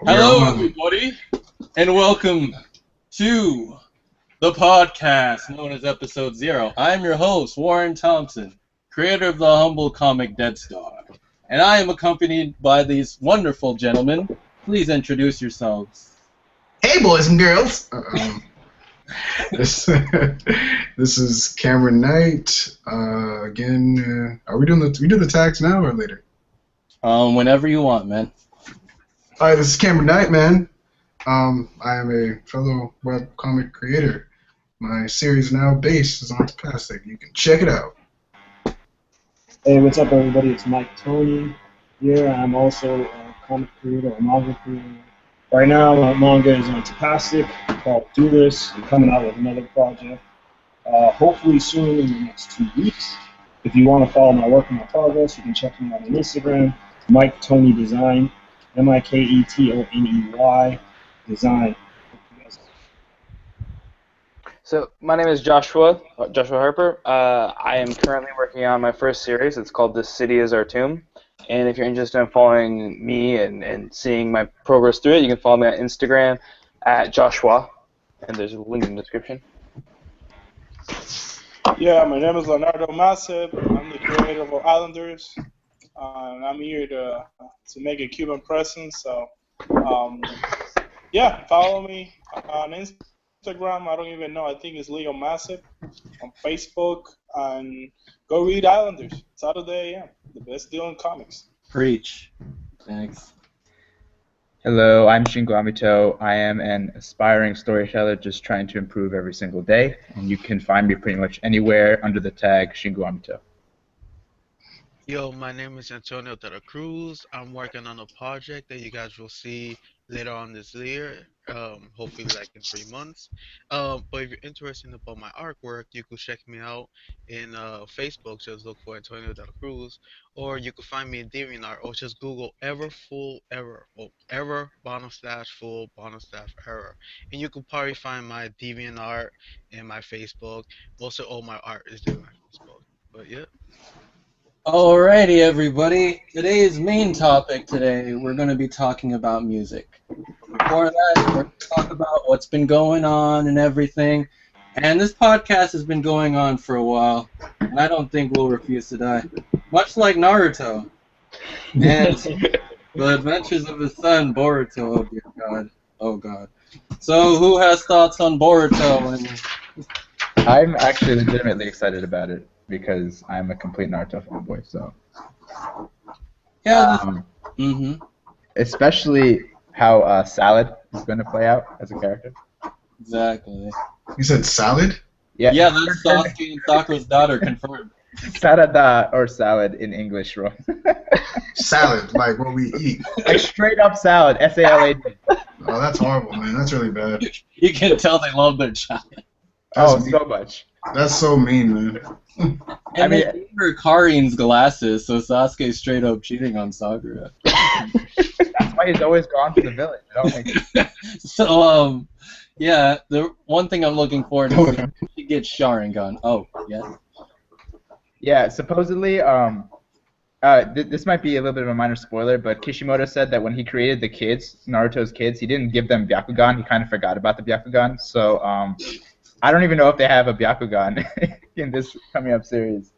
Hello, everybody, and welcome to the podcast known as Episode Zero. I'm your host, Warren Thompson, creator of the humble comic Dead Star, and I am accompanied by these wonderful gentlemen. Please introduce yourselves. Hey, boys and girls. This is Cameron Knight. Again, are we doing we do the tags now or later? Whenever you want, man. All right, this is Cameron Knight, man. I am a fellow webcomic creator. My series now based is on Tapastic. You can check it out. Hey, what's up, everybody? It's Mike Tony here. I'm also a comic creator, a manga creator. Right now, my manga is on Tapastic called Do This. I'm coming out with another project, hopefully soon in the next 2 weeks. If you want to follow my work and my progress, you can check me out on Instagram, Mike Tony Design, MikeToney Design. So my name is Joshua Harper. I am currently working on my first series. It's called This City Is Our Tomb. And if you're interested in following me and seeing my progress through it, you can follow me on Instagram at Joshua. And there's a link in the description. Yeah, my name is Leonardo Massib. I'm the creator of Islanders. And I'm here to make a Cuban presence. So, yeah, follow me on Instagram. I don't even know. I think it's Leo Massib on Facebook. And go read Islanders. Saturday AM, the best deal in comics. Preach. Thanks. Hello, I'm Shingo Amito. I am an aspiring storyteller just trying to improve every single day. And you can find me pretty much anywhere under the tag Shingo Amito. Yo, my name is Antonio de la Cruz. I'm working on a project that you guys will see later on this year, hopefully like in 3 months. But if you're interested about my artwork, you can check me out in Facebook. Just look for Antonio de la Cruz, or you can find me in DeviantArt, or just Google Ever Full Error, or Error /Full Error, and you can probably find my DeviantArt and my Facebook. Most of all my art is there on my Facebook. But yeah. Alrighty, everybody. Today's main topic today, we're going to be talking about music. Before that, we're going to talk about what's been going on and everything. And this podcast has been going on for a while, and I don't think we'll refuse to die. Much like Naruto and the adventures of his son, Boruto. Oh, dear God. Oh, God. So, who has thoughts on Boruto? I'm actually legitimately excited about it because I'm a complete Naruto fanboy, so. Yeah. Especially how Salad is going to play out as a character. Exactly. You said salad? Yeah, that's Sasuke and Sakura's daughter, confirmed. Sarada, or salad in English, bro. Salad, like what we eat. Like straight up salad, S-A-L-A-D. Oh, that's horrible, man. That's really bad. You can tell they love their child. Oh, so much. That's so mean, man. And they gave her Karin's glasses, so Sasuke's straight up cheating on Sakura. That's why he's always gone to the village. I don't think. So, yeah, the one thing I'm looking forward to is she gets Sharingan. Oh, yeah. Yeah, supposedly, this might be a little bit of a minor spoiler, but Kishimoto said that when he created the kids, Naruto's kids, he didn't give them Byakugan. He kind of forgot about the Byakugan. So, I don't even know if they have a Byakugan in this coming up series.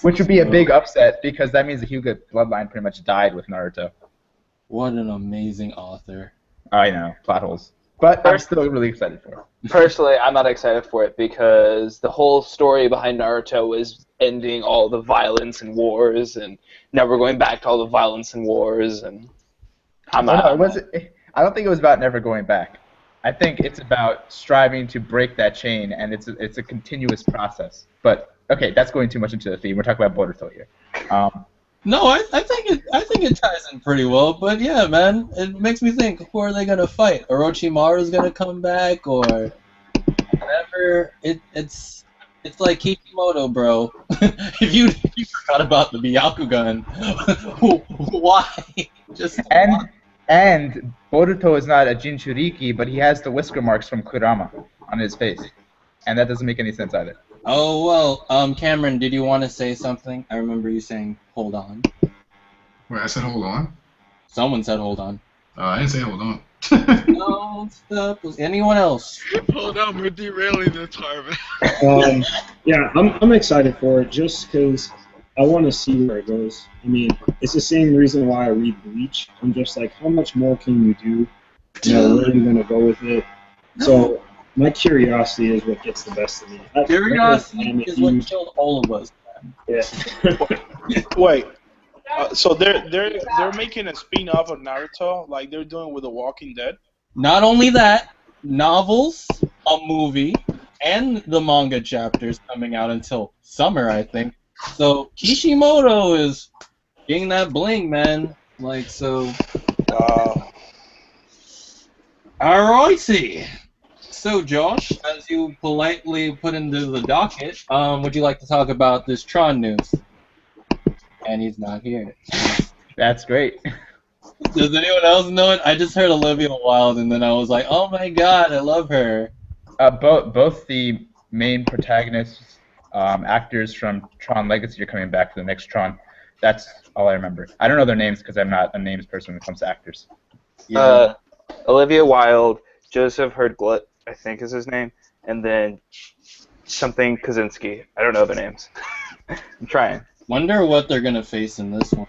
Which would be a big upset, because that means the Hyuga bloodline pretty much died with Naruto. What an amazing author. I know, plot holes. But I'm still really excited for it. Personally, I'm not excited for it because the whole story behind Naruto is ending all the violence and wars, and now we're going back to all the violence and wars, and I don't think it was about never going back. I think it's about striving to break that chain, and it's a continuous process. But okay, that's going too much into the theme. We're talking about Boruto here. No, I think it ties in pretty well. But yeah, man, it makes me think: who are they gonna fight? Orochimaru's gonna come back, or whatever? It's like Kishimoto, bro. if you forgot about the Byakugan, why? And Boruto is not a Jinchuriki, but he has the whisker marks from Kurama on his face, and that doesn't make any sense either. Oh, well, Cameron, did you want to say something? I remember you saying, hold on. Wait, I said hold on? Someone said hold on. I didn't say hold on. No, stop. Anyone else? Hold on, we're derailing this, Harvey. Yeah, I'm excited for it just because I want to see where it goes. I mean, it's the same reason why I read Bleach. I'm just like, how much more can you do? You know, where are you going to go with it? So my curiosity is what gets the best of me. Curiosity is what killed all of us. Yeah. Wait. So they're making a spin-off of Naruto, like they're doing with The Walking Dead. Not only that, novels, a movie, and the manga chapters coming out until summer, I think. So Kishimoto is getting that bling, man. Like, so. Wow. Alrighty. So, Josh, as you politely put into the docket, would you like to talk about this Tron news? And he's not here. That's great. Does anyone else know it? I just heard Olivia Wilde, and then I was like, oh my god, I love her. Both the main protagonists, actors from Tron Legacy are coming back for the next Tron. That's all I remember. I don't know their names because I'm not a names person when it comes to actors. Yeah. Olivia Wilde, Joseph Herdglut, I think is his name, and then something Kaczynski. I don't know the names. I'm trying. Wonder what they're gonna face in this one.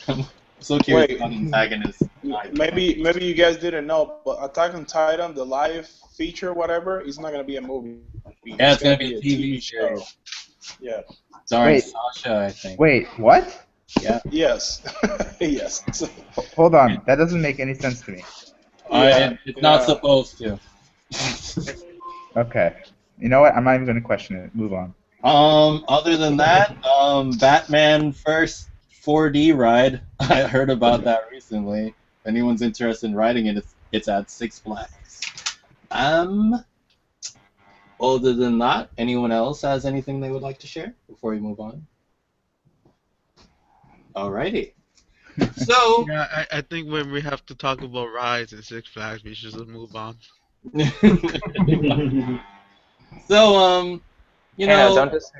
I'm so curious Wait. about antagonists. Maybe you guys didn't know, but Attack on Titan, the live feature, whatever, is not gonna be a movie. Yeah, it's gonna be a TV show. Yeah. Starring Wait. Sasha, I think. Wait, what? Yeah. Yes. Yes. Hold on, that doesn't make any sense to me. It's not supposed to. Okay. You know what? I'm not even going to question it. Move on. Other than that, Batman first 4D ride. I heard about that recently. If anyone's interested in riding it, it's at Six Flags. Other than that, anyone else has anything they would like to share before we move on? Alrighty. So. Yeah, I think when we have to talk about rides and Six Flags, we should just move on. So, you know. Don't just.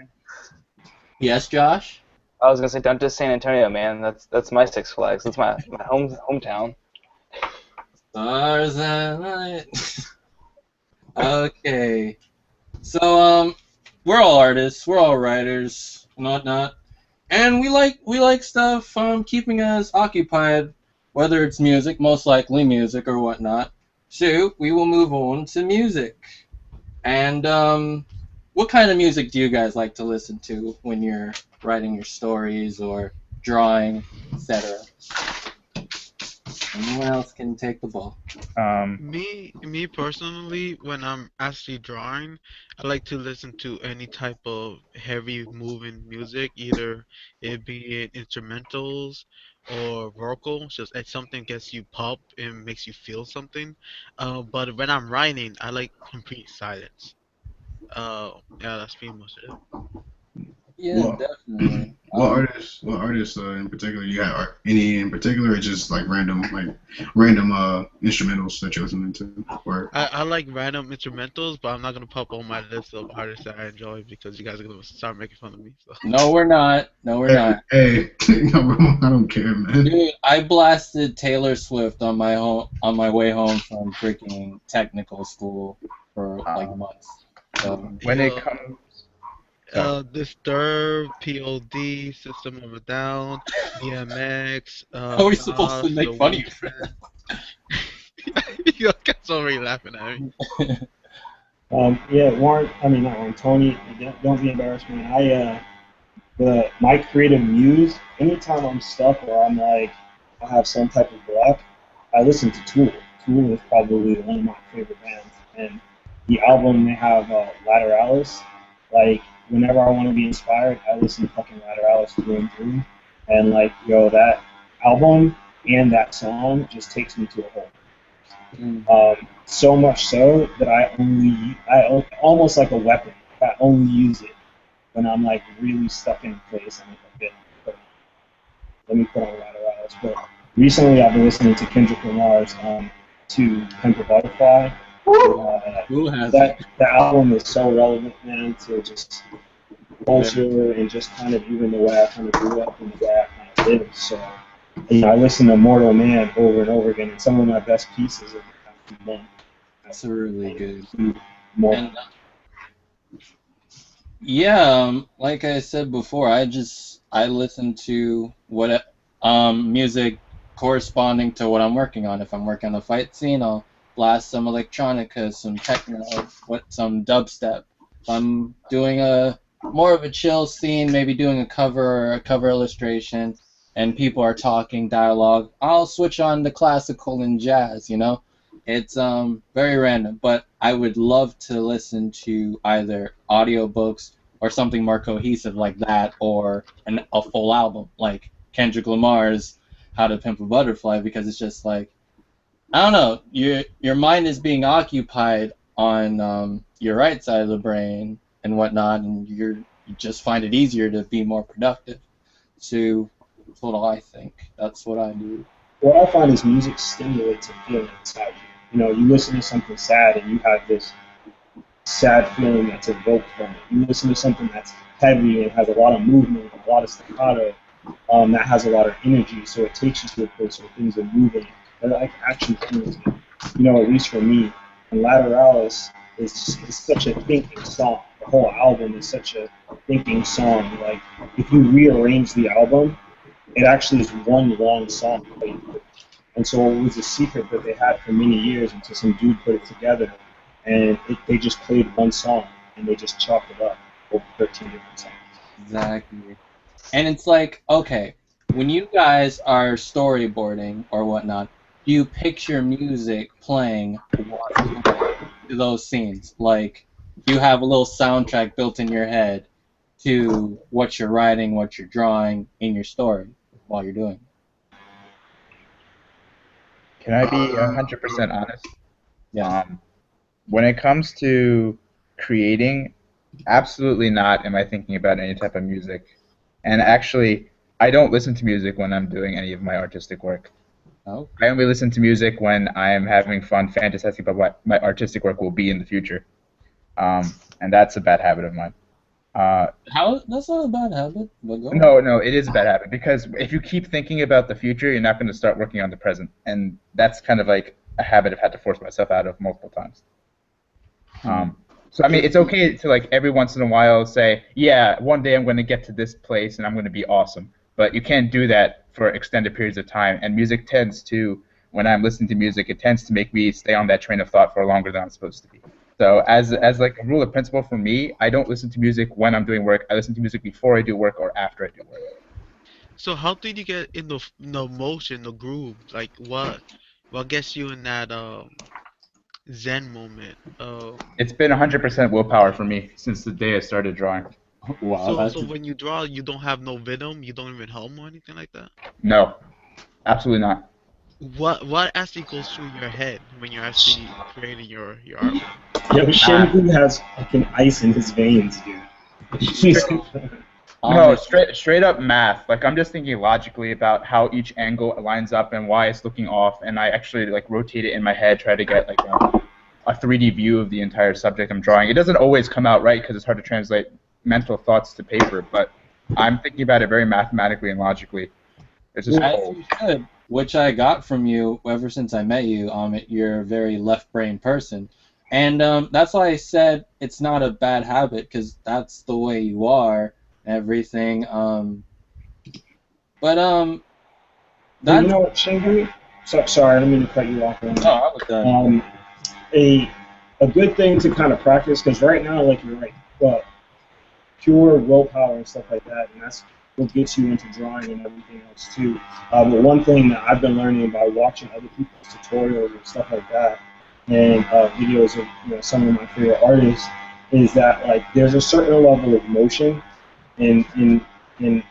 Yes, Josh. I was gonna say, don't just San Antonio, man. That's my Six Flags. That's my hometown. Stars at night. Okay. So, we're all artists, we're all writers, and whatnot, and we like stuff keeping us occupied, whether it's music, most likely music or whatnot. So we will move on to music. And what kind of music do you guys like to listen to when you're writing your stories or drawing, etc.? Anyone else can take the ball. Me personally, when I'm actually drawing, I like to listen to any type of heavy moving music, either it be instrumentals or vocals, just if something gets you pop and makes you feel something. But when I'm writing, I like complete silence. Yeah, that's pretty much it. Yeah, Well, definitely. What artists in particular? You got any in particular, or just like random instrumentals that you're listening to? Or I like random instrumentals, but I'm not gonna pop on my list of artists that I enjoy because you guys are gonna start making fun of me. So. No, we're not. No, we're not. Hey, no, I don't care, man. Dude, I blasted Taylor Swift on my way home from freaking technical school for like months. So When it comes... Disturbed, POD, System of a Down, DMX. how are we supposed to make fun of you for that? You guys already laughing at me. Yeah, Warren. I mean, not Warren. Tony. Don't be embarrassed, man. My creative muse. Anytime I'm stuck or I'm like, I have some type of block, I listen to Tool. Tool is probably one of my favorite bands, and the album they have, Lateralis. Like, whenever I want to be inspired, I listen to fucking Lateralis through and through, and like, yo, that album and that song just takes me to a whole. So much so that I almost like a weapon. I only use it when I'm like really stuck in place. I'm like, okay, let me put on Lateralis. But recently, I've been listening to Kendrick Lamar's "To Pimp a Butterfly." Who has That album is so relevant, man, to just culture and just kind of even the way I kind of grew up and the way I kind of live. So I listen to Mortal Man over and over again, and some of my best pieces are done. That's really good. More. And yeah, like I said before, I listen to what music corresponding to what I'm working on. If I'm working on a fight scene, I'll blast some electronica, some techno, some dubstep. If I'm doing a more of a chill scene, maybe doing a cover or a cover illustration, and people are talking dialogue, I'll switch on to classical and jazz. It's very random, but I would love to listen to either audiobooks or something more cohesive like that, or a full album like Kendrick Lamar's How to Pimp a Butterfly, because it's just like, I don't know, your mind is being occupied on your right side of the brain and whatnot, and you just find it easier to be more productive. So that's what I think. That's what I do. What I find is music stimulates a feeling inside you. You listen to something sad and you have this sad feeling that's evoked from it. You listen to something that's heavy and has a lot of movement, a lot of staccato, that has a lot of energy, so it takes you to a place where things are moving. And like action films, at least for me, and Lateralis is such a thinking song. The whole album is such a thinking song. Like, if you rearrange the album, it actually is one long song. And so it was a secret that they had for many years until some dude put it together. And they just played one song, and they just chopped it up over 13 different songs. Exactly. And it's like, okay, when you guys are storyboarding or whatnot, do you picture music playing to those scenes? Like, you have a little soundtrack built in your head to what you're writing, what you're drawing in your story while you're doing it. Can I be 100% honest? Yeah. When it comes to creating, absolutely not am I thinking about any type of music. And actually, I don't listen to music when I'm doing any of my artistic work. Oh. I only listen to music when I am having fun fantasizing about what my artistic work will be in the future. And that's a bad habit of mine. That's not a bad habit. But go on. No, it is a bad habit, because if you keep thinking about the future, you're not going to start working on the present. And that's kind of like a habit I've had to force myself out of multiple times. So I mean, it's okay to like every once in a while say, yeah, one day I'm going to get to this place and I'm going to be awesome. But you can't do that for extended periods of time. And music tends to, when I'm listening to music, it tends to make me stay on that train of thought for longer than I'm supposed to be. So as like a rule of principle for me, I don't listen to music when I'm doing work. I listen to music before I do work or after I do work. So how did you get in the motion, the groove? Like what gets you in that Zen moment? It's been 100% willpower for me since the day I started drawing. Wow. So when you draw, you don't have no rhythm, you don't even hum or anything like that? No, absolutely not. What actually goes through your head when you're actually creating your artwork? Yeah, but Shingu has fucking ice in his veins, dude. No, straight up math. Like, I'm just thinking logically about how each angle lines up and why it's looking off, and I actually like rotate it in my head, try to get like a 3D view of the entire subject I'm drawing. It doesn't always come out right because it's hard to translate mental thoughts to paper, but I'm thinking about it very mathematically and logically. It's just As you should, which I got from you ever since I met you. You're a very left-brain person. And that's why I said it's not a bad habit, because that's the way you are and everything. But you know what, Shingu? Sorry, I didn't mean to cut you off. I was done. A good thing to kind of practice, because right now, like you're right, pure willpower and stuff like that, and that's what gets you into drawing and everything else too. But one thing that I've been learning by watching other people's tutorials and stuff like that, and videos of some of my favorite artists, is that like there's a certain level of motion and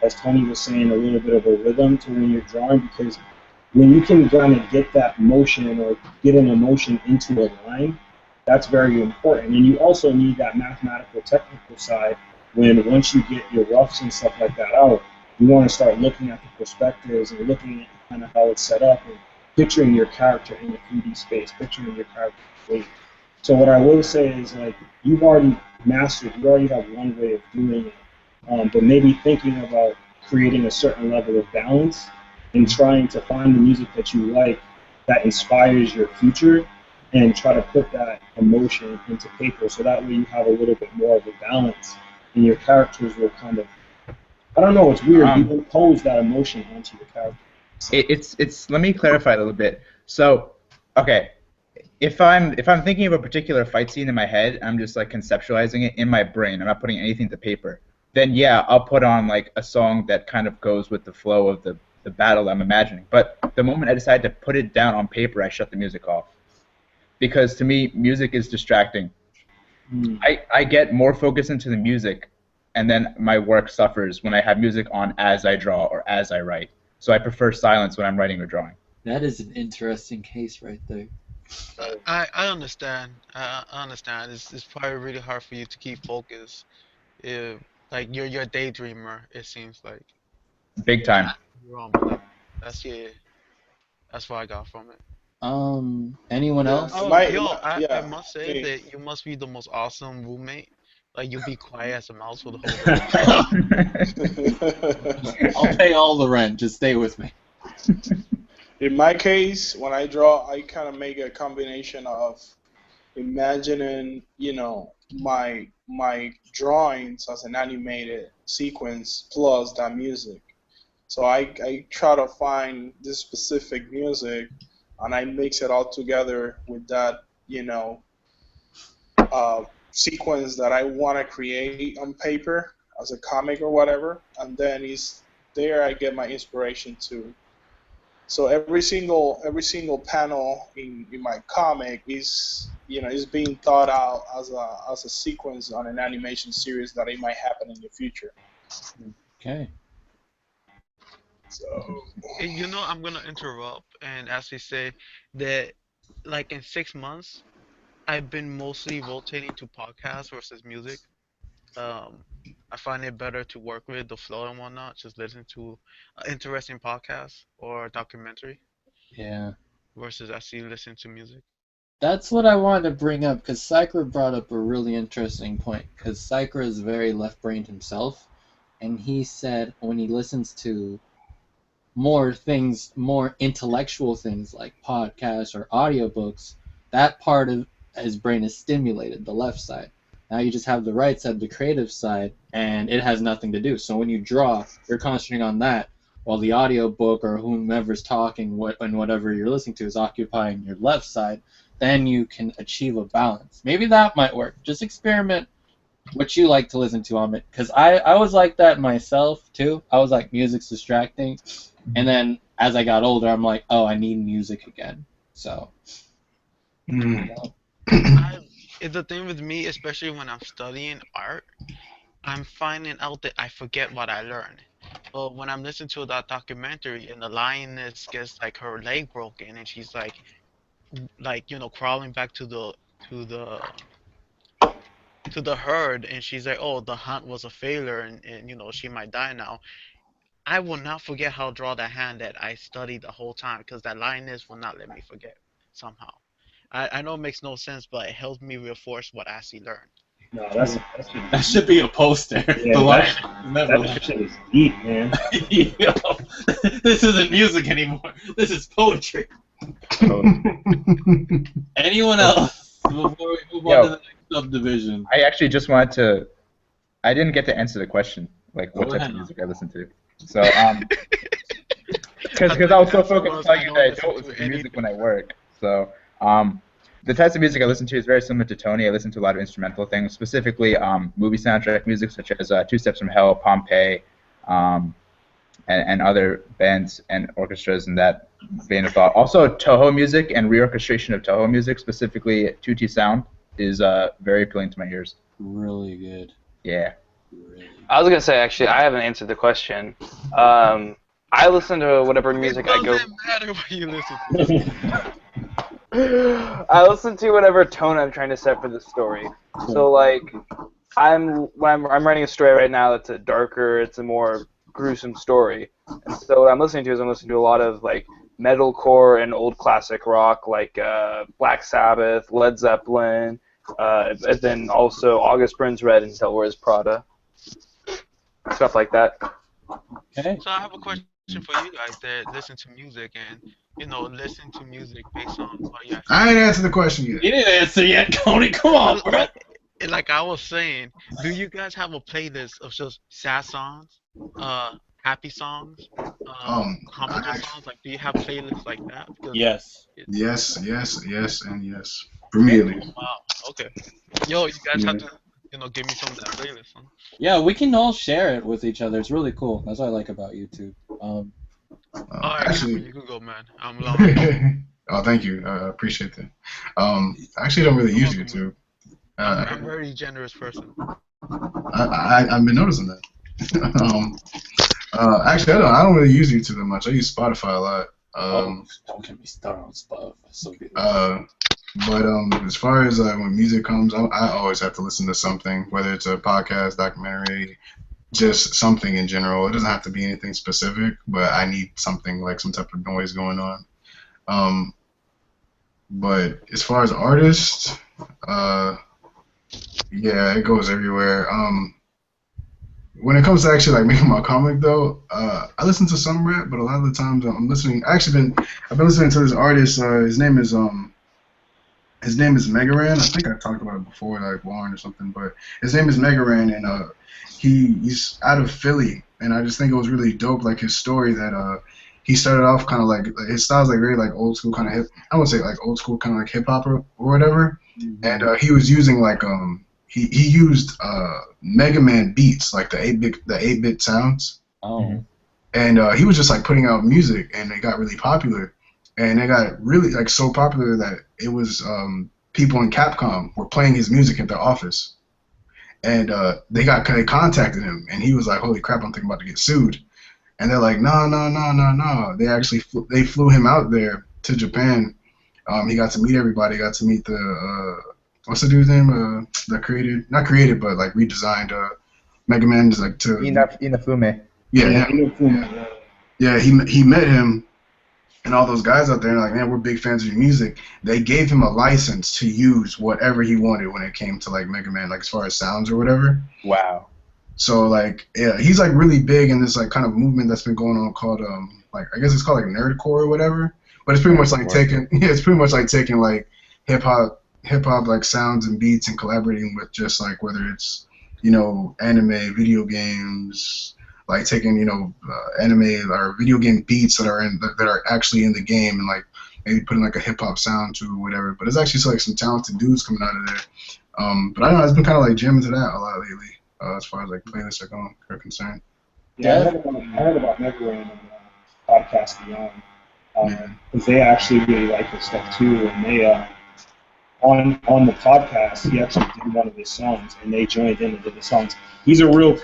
as Tony was saying, a little bit of a rhythm to when you're drawing, because when you can kind of get that motion or get an emotion into a line, that's very important. And you also need that mathematical technical side when once you get your roughs and stuff like that out, you want to start looking at the perspectives and looking at kind of how it's set up and picturing your character in the 3D space, picturing your character weight. So what I will say is, like, you already have one way of doing it, but maybe thinking about creating a certain level of balance and trying to find the music that you like that inspires your future and try to put that emotion into paper so that way you have a little bit more of a balance and your characters will kind of, I don't know, it's weird. You impose that emotion onto your character. It's let me clarify a little bit. So, okay, if I'm thinking of a particular fight scene in my head, I'm just like conceptualizing it in my brain. I'm not putting anything to paper. Then yeah, I'll put on like a song that kind of goes with the flow of the battle I'm imagining. But the moment I decide to put it down on paper, I shut the music off. Because to me, music is distracting. I get more focus into the music, and then my work suffers when I have music on as I draw or as I write. So I prefer silence when I'm writing or drawing. That is an interesting case right there. I understand. I understand. It's probably really hard for you to keep focus. If like you're a daydreamer, it seems like. Big time. You're wrong, but that's what I got from it. Anyone else? I must say that you must be the most awesome roommate. Like you'll be quiet as a mouse for the whole day. I'll pay all the rent. Just stay with me. In my case, when I draw, I kind of make a combination of imagining, my drawings as an animated sequence plus that music. So I try to find this specific music, and I mix it all together with that, sequence that I want to create on paper as a comic or whatever, and then there I get my inspiration too. So every single panel in my comic is being thought out as a sequence on an animation series that it might happen in the future. Okay. So I'm gonna interrupt and actually say that like in 6 months I've been mostly rotating to podcasts versus music. I find it better to work with the flow and whatnot, just listen to interesting podcasts or documentary Yeah. versus actually listening to music. That's what I wanted to bring up, because Sakura brought up a really interesting point, because Sakura is very left-brained himself, and he said when he listens to more intellectual things like podcasts or audiobooks, that part of his brain is stimulated, the left side. Now you just have the right side, the creative side, and it has nothing to do. So when you draw, you're concentrating on that, while the audiobook or whomever's talking and whatever you're listening to is occupying your left side. Then you can achieve a balance. Maybe that might work. Just experiment what you like to listen to on it. Because I was like that myself, too. I was like, music's distracting. And then as I got older, I'm like, oh, I need music again. So. The thing with me, especially when I'm studying art, I'm finding out that I forget what I learned. But when I'm listening to that documentary and the lioness gets like her leg broken and she's like crawling back to the herd and she's like, oh, the hunt was a failure and she might die now. I will not forget how to draw that hand that I studied the whole time because that lioness will not let me forget somehow. I know it makes no sense, but it helps me reinforce what I actually learned. No, that should be a poster. Yeah, that shit is deep, man. Yo, this isn't music anymore. This is poetry. Anyone else before we move on to the next subdivision? I actually just wanted to. I didn't get to answer the question, like what type of music I listen to. So, because I was so focused on telling you that I don't listen to music when I work. So, the types of music I listen to is very similar to Tony. I listen to a lot of instrumental things, specifically movie soundtrack music such as Two Steps from Hell, Pompeii, and other bands and orchestras in that vein of thought. Also, Toho music and reorchestration of Toho music, specifically 2T Sound, is very appealing to my ears. Really good. Yeah. Really. I was gonna say, actually, I haven't answered the question. I listen to whatever music I go. It doesn't matter what you listen to. I listen to whatever tone I'm trying to set for the story. So like, I'm writing a story right now that's a darker, it's a more gruesome story. And so what I'm listening to is I'm listening to a lot of like metalcore and old classic rock, like Black Sabbath, Led Zeppelin, and then also August Burns Red and Devil Wears Prada, stuff like that. Okay. So I have a question question for you guys that listen to music and listen to music based on what you actually I ain't like. answered the question yet. You didn't answer yet, Tony. Come on, bro. Like I was saying, do you guys have a playlist of just sad songs, happy songs, comical I, songs? Like, do you have playlists like that? Because Yes. yes, yes, yes, and yes. For me at least. wow, okay. Yo, you guys Yeah. have to, give me some of that playlist, huh? Yeah, we can all share it with each other. It's really cool. That's what I like about YouTube. All right, Cameron, Actually, you can go, man. I'm long. oh, thank you. I appreciate that. I actually don't really You're use welcome, man. YouTube. I'm a very generous person. I've been noticing that. Actually, I don't really use YouTube that much. I use Spotify a lot. Don't get me started on Spotify. So good. But as far as when music comes, I always have to listen to something, whether it's a podcast, documentary, just something in general. It doesn't have to be anything specific, but I need something like some type of noise going on. But as far as artists, yeah, it goes everywhere. When it comes to actually like making my comic though, I listen to some rap, but a lot of the times I'm listening. I've been listening to this artist. His name is Megaran. I think I talked about it before, like Warren or something. But his name is Megaran, and he's out of Philly. And I just think it was really dope, like his story that he started off kind of like his style's like very like old school kind of hip. I wouldn't say like old school kind of like hip hop or whatever. And he was using like he used Mega Man beats, like the 8-bit sounds. Oh. And he was just like putting out music, and it got really popular. And it got really like so popular that it was people in Capcom were playing his music at their office, and they contacted him, and he was like, "Holy crap, I'm thinking about to get sued." And they're like, "No, no, no, no, no." They actually they flew him out there to Japan. He got to meet everybody. Got to meet the what's the dude's name? Not created, but like redesigned Mega Man. Is like to Inafume. Yeah. He met him. And all those guys out there are like, man, we're big fans of your music. They gave him a license to use whatever he wanted when it came to like Mega Man, like as far as sounds or whatever. Wow. So like, yeah, he's like really big in this like kind of movement that's been going on called like I guess it's called like nerdcore or whatever. But it's pretty much like taking like hip hop like sounds and beats and collaborating with just like whether it's anime, video games. Like taking anime or video game beats that are actually in the game and like maybe putting like a hip hop sound to it or whatever. But it's actually like some talented dudes coming out of there. But I don't know, it's been kind of like jamming to that a lot lately as far as like playlists are concerned. Yeah, I heard about Megaran on Podcast Beyond because they actually really like his stuff too, and they on the podcast he actually did one of his songs, and they joined in and did the songs. He's a really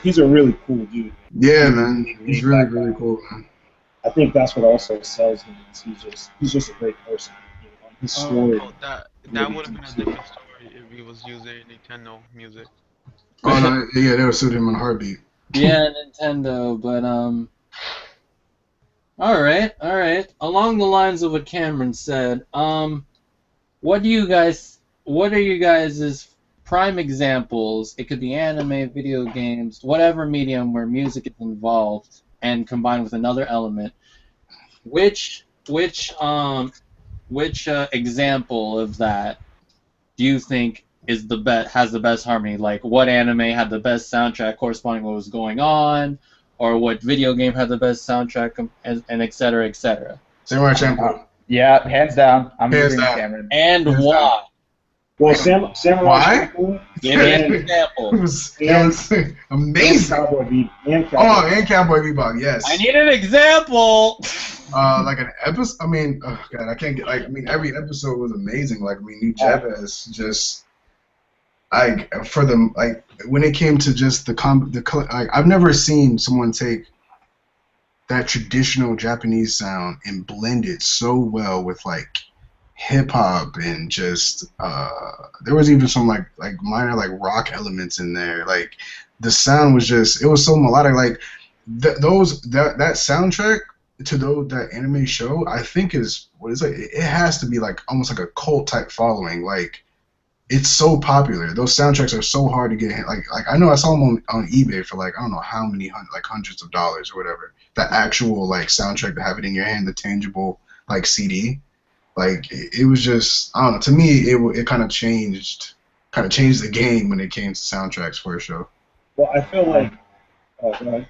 cool dude. Yeah, man. He's really cool, man. I think that's what also sells him. Is he's just a great person. His story. That would have been a different story if he was using Nintendo music. Oh no, yeah, they would suit him on a heartbeat. Yeah, Nintendo, but all right. Along the lines of what Cameron said, what are you guys' prime examples? It could be anime, video games, whatever medium where music is involved and combined with another element. Which example of that do you think has the best harmony? Like, what anime had the best soundtrack corresponding to what was going on, or what video game had the best soundtrack, and et cetera, et cetera. Samurai Champloo. Yeah, hands down. I'm Hands agreeing with down. Cameron. And Yes, why? Well, Samurai Why? Champloo Give me an It example. was and amazing. Cowboy Bebop. Oh, and Cowboy Bebop, yes. I need an example. Like an episode. I mean, oh god, I can't get like. I mean, every episode was amazing. Like, I mean, New Japanese just for them like when it came to just like I've never seen someone take that traditional Japanese sound and blend it so well with like hip hop and just there was even some like minor like rock elements in there. Like the sound was just, it was so melodic. Like that soundtrack to that anime show, I think is what is it? It has to be like almost like a cult type following. Like it's so popular. Those soundtracks are so hard to get. Like I know I saw them on eBay for like I don't know how many like hundreds of dollars or whatever. The actual like soundtrack to have it in your hand, the tangible like CD. Like it was just I don't know. To me, it kind of changed the game when it came to soundtracks for a show. Well, I feel like. Oh, go ahead.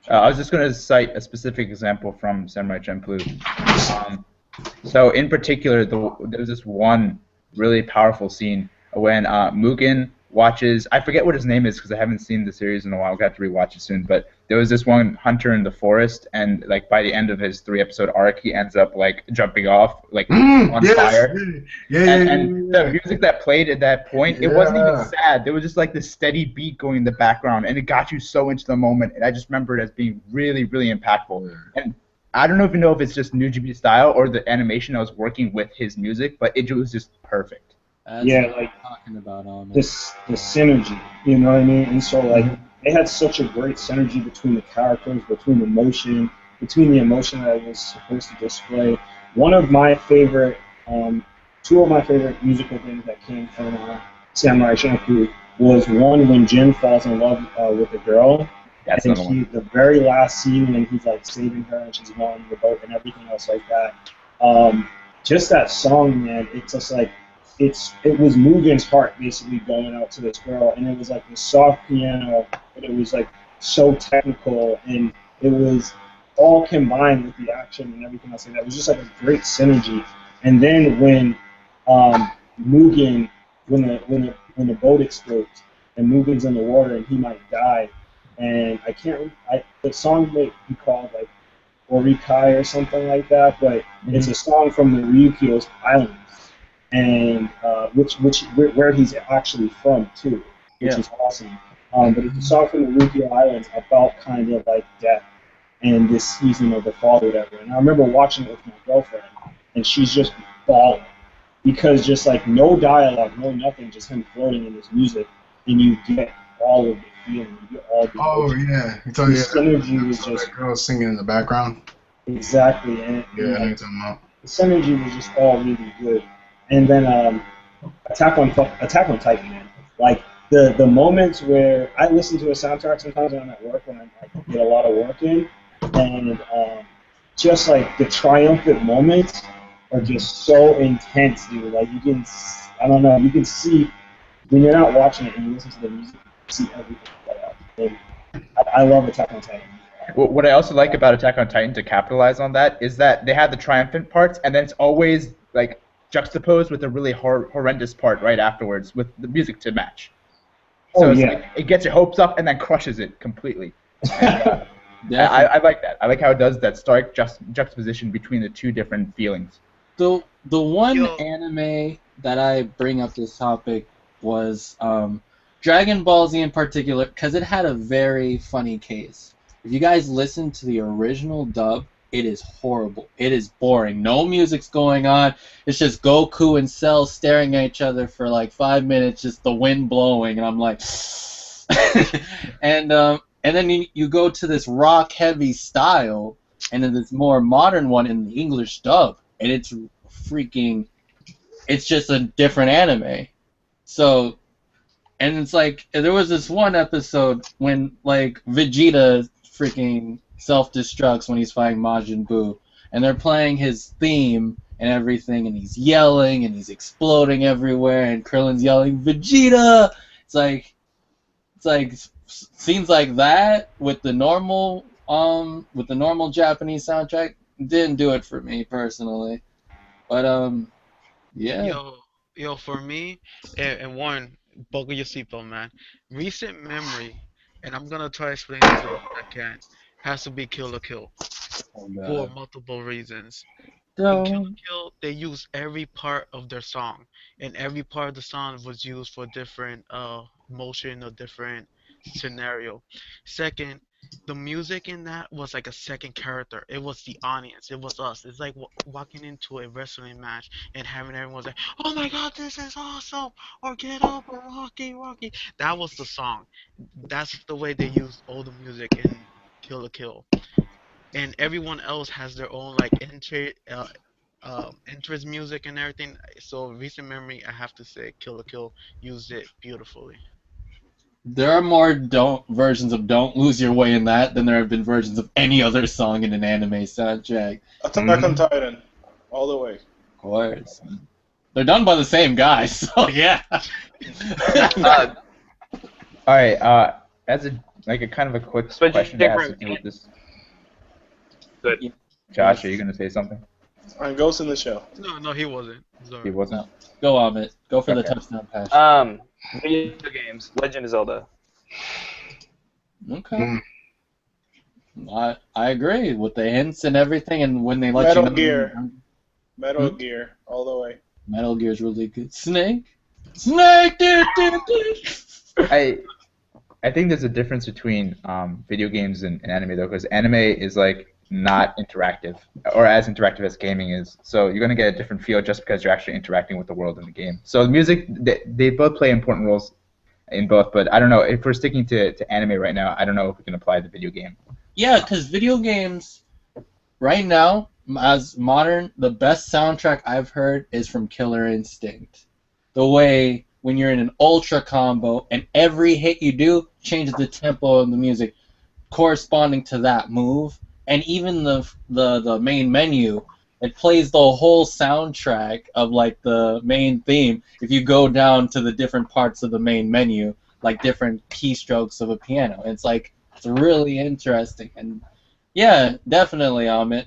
I was just going to cite a specific example from Samurai Champloo. So in particular, there was this one really powerful scene when Mugen watches. I forget what his name is because I haven't seen the series in a while. I'll have to rewatch it soon. But there was this one hunter in the forest, and like by the end of his 3-episode arc, he ends up like jumping off like on Yes, fire. And the music that played at that point, it wasn't even sad. There was just like this steady beat going in the background, and it got you so into the moment. And I just remember it as being really, really impactful. And I don't even know if it's just Nujibi style or the animation that was working with his music, but it was just perfect. That's Yeah, what like I'm talking about, man. the synergy, you know what I mean? And so like they had such a great synergy between the characters, between the emotion that it was supposed to display. One of my favorite, two of my favorite musical things that came from Samurai Champloo was one when Jin falls in love with a girl. That's And another one. the very last scene when he's like saving her and she's going on the boat and everything else like that. Just that song, man, it's just like it was Mugen's heart basically going out to this girl, and it was like this soft piano, but it was like so technical, and it was all combined with the action and everything else like that. It was just like a great synergy. And then when Mugen, when the boat explodes and Mugen's in the water and he might die, and the song may be called like Orikai or something like that, but it's a song from the Ryukyo's Islands, and where he's actually from too, which is awesome. But it's a song from the Ryukyo Islands about kind of like death and this season of the fall or whatever. And I remember watching it with my girlfriend, and she's just bawling because just like no dialogue, no nothing, just him floating in this music, and you get all of the feeling, you get all the emotion. yeah, you The talking synergy was so just that girl singing in the background. exactly, and Yeah, I know like, what you're talking about. the synergy was just all really good. And then Attack on Titan, man. Like the moments where I listen to a soundtrack sometimes when I'm at work when I like, get a lot of work in, and just like the triumphant moments are just so intense, dude. Like I don't know, you can see when you're not watching it and you listen to the music, you see everything play out. And I love Attack on Titan. What I also like about Attack on Titan to capitalize on that is that they have the triumphant parts, and then it's always like juxtaposed with a really horrendous part right afterwards with the music to match. So Oh it's yeah, like it gets your hopes up and then crushes it completely. And, Definitely. I like that. I like how it does that stark juxtaposition between the two different feelings. The one Yo. anime that I bring up this topic was Dragon Ball Z in particular, because it had a very funny case. If you guys listen to the original dub, it is horrible. It is boring. No music's going on. It's just Goku and Cell staring at each other for like 5 minutes, just the wind blowing, and I'm like, and then you go to this rock heavy style, and then this more modern one in the English dub, and it's just a different anime. So, and it's like there was this one episode when like Vegeta freaking self-destructs when he's fighting Majin Buu, and they're playing his theme and everything, and he's yelling and he's exploding everywhere, and Krillin's yelling Vegeta. It's like scenes like that with the normal Japanese soundtrack didn't do it for me personally. But yeah. Yo, for me, and Warren, buckle your seatbelt, man. Recent memory, and I'm gonna try to explain this the best I can, has to be Kill la Kill Oh for god. multiple reasons. In Kill la Don't. Kill, they used every part of their song, and every part of the song was used for different motion or different scenario. Second, the music in that was like a second character. It was the audience. It was us. It's like walking into a wrestling match and having everyone say, "Oh my God, this is awesome!" or "Get up!" or "Rocky, Rocky." That was the song. That's the way they used all the music in Kill la Kill, and everyone else has their own like interest music and everything. So recent memory, I have to say, Kill la Kill used it beautifully. There are more don't versions of "Don't Lose Your Way" in that than there have been versions of any other song in an anime soundtrack. Attack on Titan, all the way. Of course, they're done by the same guy, so yeah. All right. As a kind of a quick Switch question that has to different- do with this. Good. Josh, are you gonna say something? And Ghost in the Shell. No, he wasn't. Sorry. He wasn't. Go on it. Go for the Okay. touchdown pass. Video games, Legend of Zelda. Okay. I agree with the hints and everything, and when they let Metal you know. Gear. Metal Gear, all the way. Metal Gear's really good. Snake, dude. I think there's a difference between video games and anime though, because anime is like not interactive or as interactive as gaming is. So you're gonna get a different feel just because you're actually interacting with the world in the game. So the music, they both play important roles in both, but I don't know if we're sticking to anime right now. I don't know if we can apply the video game. Yeah, because video games, right now, as modern, the best soundtrack I've heard is from Killer Instinct. The way when you're in an ultra combo and every hit you do changes the tempo of the music corresponding to that move, and even the main menu, it plays the whole soundtrack of like the main theme if you go down to the different parts of the main menu, like different keystrokes of a piano. It's really interesting, and yeah, definitely Amit.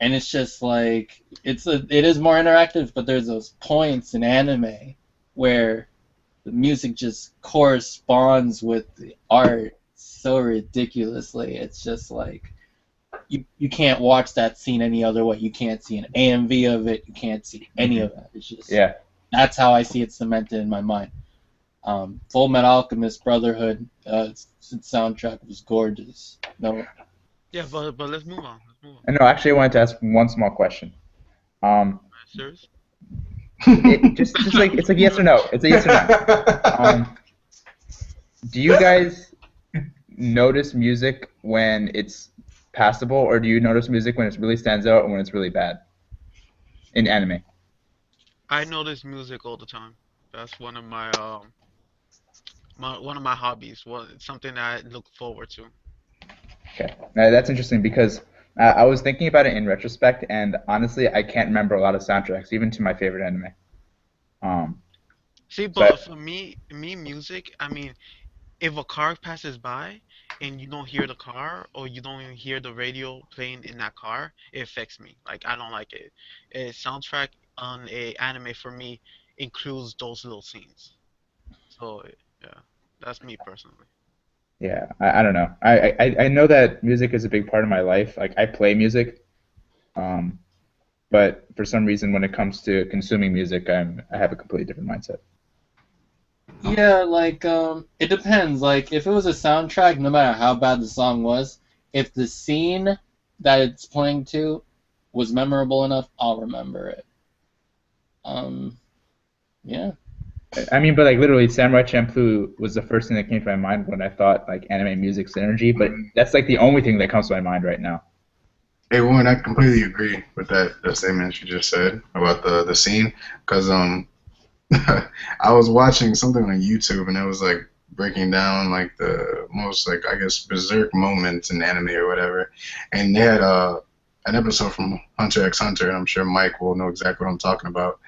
And it's just like it is more interactive, but there's those points in anime where the music just corresponds with the art so ridiculously. It's just like you can't watch that scene any other way. You can't see an AMV of it. You can't see any of that. It's just that's how I see it cemented in my mind. Full Metal Alchemist Brotherhood, its soundtrack was gorgeous. No. Yeah, but let's move on. No, actually, I wanted to ask one small question. Serious? Just like it's like yes or no. It's a yes or no. Do you guys notice music when it's passable, or do you notice music when it really stands out and when it's really bad in anime? I notice music all the time. That's one of my one of my hobbies. It's something I look forward to. Okay, now that's interesting because I was thinking about it in retrospect, and honestly, I can't remember a lot of soundtracks, even to my favorite anime. See, but for me, music, I mean, if a car passes by and you don't hear the car or you don't even hear the radio playing in that car, it affects me. Like, I don't like it. A soundtrack on a anime for me includes those little scenes. So, yeah, that's me personally. Yeah, I don't know. I know that music is a big part of my life. Like, I play music, but for some reason, when it comes to consuming music, I have a completely different mindset. Yeah, like it depends. Like if it was a soundtrack, no matter how bad the song was, if the scene that it's playing to was memorable enough, I'll remember it. Yeah. I mean, but like literally, Samurai Champloo was the first thing that came to my mind when I thought like anime music synergy. But that's like the only thing that comes to my mind right now. Hey, Warren, I completely agree with that statement you just said about the scene, because I was watching something on YouTube and it was like breaking down like the most like I guess berserk moments in anime or whatever, and they had an episode from Hunter x Hunter, and I'm sure Mike will know exactly what I'm talking about.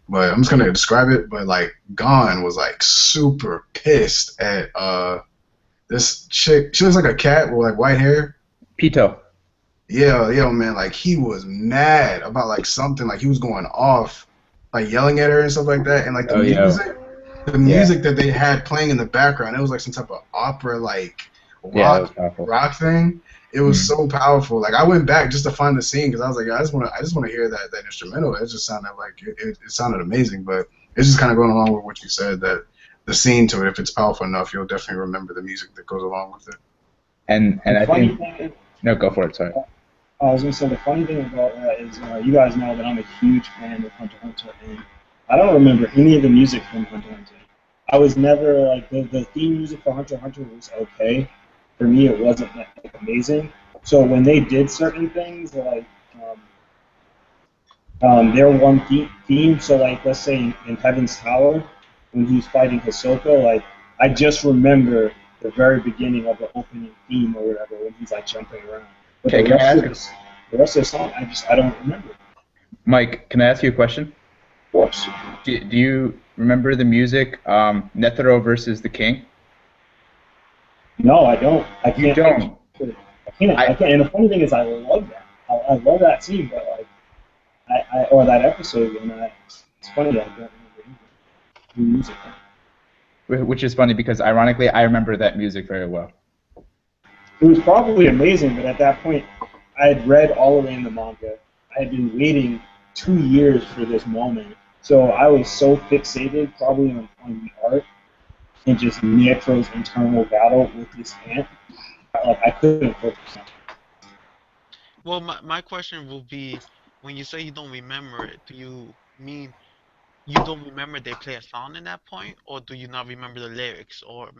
But I'm just gonna describe it. But like Gon was like super pissed at this chick. She looks like a cat with like white hair. Pito. Yeah, man. Like he was mad about like something. Like he was going off, like yelling at her and stuff like that. And like the music that they had playing in the background, it was like some type of opera like rock thing. It was so powerful. Like I went back just to find the scene because I was like, I just want to hear that instrumental. It just sounded like it sounded amazing. But it's just kind of going along with what you said, that the scene to it, if it's powerful enough, you'll definitely remember the music that goes along with it. And I think no, go for it. Sorry. I was gonna say the funny thing about that is you guys know that I'm a huge fan of Hunter x Hunter, and I don't remember any of the music from Hunter x Hunter. I was never like the theme music for Hunter x Hunter was okay. For me, it wasn't like amazing. So when they did certain things, like their one theme. So like, let's say in Heaven's Tower, when he's fighting Hisoka, like I just remember the very beginning of the opening theme or whatever when he's like jumping around. But Okay, can I ask the rest of the song, I don't remember. Mike, can I ask you a question? Of course. Do you remember the music, Netero versus the King? No, I don't. I can't. You don't. I can't. And the funny thing is, I love that. I love that scene, but like, or that episode, and it's funny that I don't remember the music. Which is funny because ironically, I remember that music very well. It was probably amazing, but at that point, I had read all the way in the manga. I had been waiting 2 years for this moment, so I was so fixated probably on the art and just Netero's internal battle with this ant. Like I couldn't focus on it. Well, my question will be, when you say you don't remember it, do you mean you don't remember they play a song in that point, or do you not remember the lyrics, or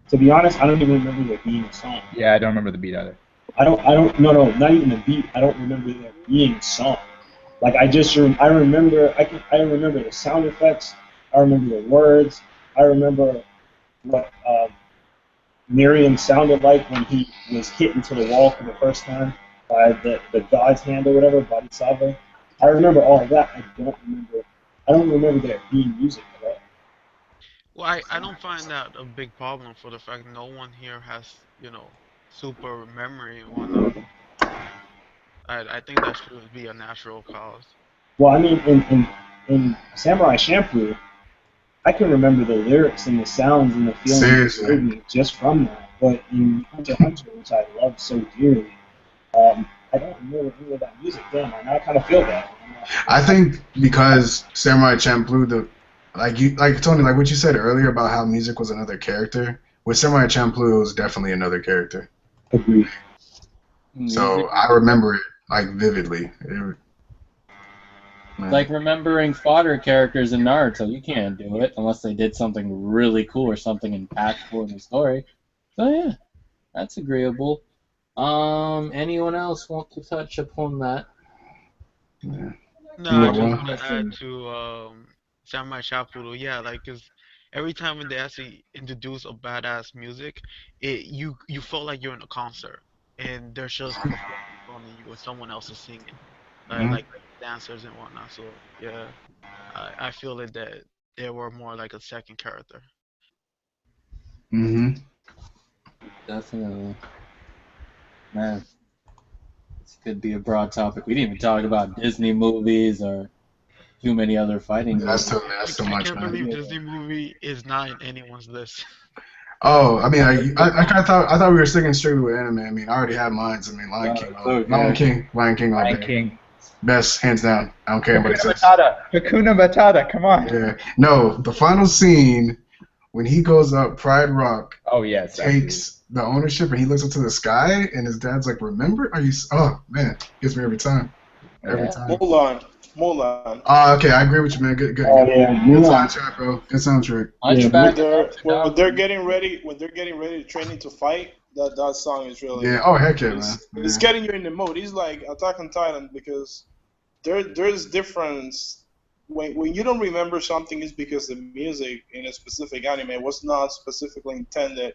To be honest, I don't even remember there being a song. Yeah, I don't remember the beat either. No, not even the beat. I don't remember there being a song. Like I remember the sound effects. I remember the words. I remember what Miriam sounded like when he was hit into the wall for the first time by the god's hand or whatever, Bodhisattva. I remember all of that. I don't remember there being music at all. well, I don't find that a big problem for the fact no one here has, super memory and whatnot. I think that should be a natural cause. Well, I mean, in Samurai Champloo, I can remember the lyrics and the sounds and the feelings Seriously. of me just from that. But in Hunter x Hunter, which I love so dearly, I don't remember any of that music then, and I kind of feel that. I think because Samurai Champloo, like Tony, like what you said earlier about how music was another character. With Samurai Champloo, it was definitely another character. Agreed. So I remember it like vividly. Like remembering fodder characters in Naruto, you can't do it unless they did something really cool or something impactful in the story. So yeah, that's agreeable. Anyone else want to touch upon that? Yeah. No, I Yeah, just well. want to add to Samurai Champloo, yeah, like, 'cause every time when they actually introduce a badass music, you felt like you're in a concert, and they're just performing in front of you, or someone else is singing, Mhm. like dancers and whatnot. So yeah, I feel that they were more like a second character. Mhm. Definitely. Man, this could be a broad topic. We didn't even talk about Disney movies or too many other fighting That's movies. too I much, can't man. believe Disney movie is not in anyone's list. Oh, I mean, I kind of thought we were sticking strictly with anime. I mean, I already have mine. I mean, Lion King. okay. Lion King all Lion day. King. Best, hands down. I don't care anybody Hakuna says. Matata. Hakuna Matata. Come on. Yeah. No, the final scene when he goes up Pride Rock, Oh yes. takes the ownership, and he looks up to the sky, and his dad's like, "Remember? Are you?" Oh man, gets me every time. Every Yeah. time. Mulan. Okay, I agree with you, man. Good. Oh yeah, Good Mulan. soundtrack, bro. Good soundtrack. Hunchback When they're getting ready to training to fight, that song is really Yeah. Oh heck yeah, man. it's Yeah. getting you in the mood. It's like Attack on Titan because there's difference when you don't remember something is because the music in a specific anime was not specifically intended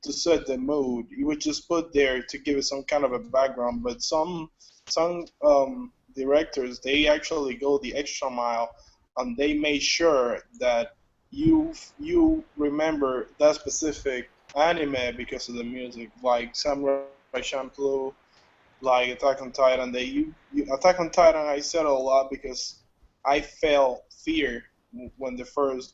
to set the mood. You would just put there to give it some kind of a background. But some directors they actually go the extra mile and they made sure that you remember that specific anime because of the music, like Samurai Champloo, like Attack on Titan. Attack on Titan. I said it a lot because I felt fear when first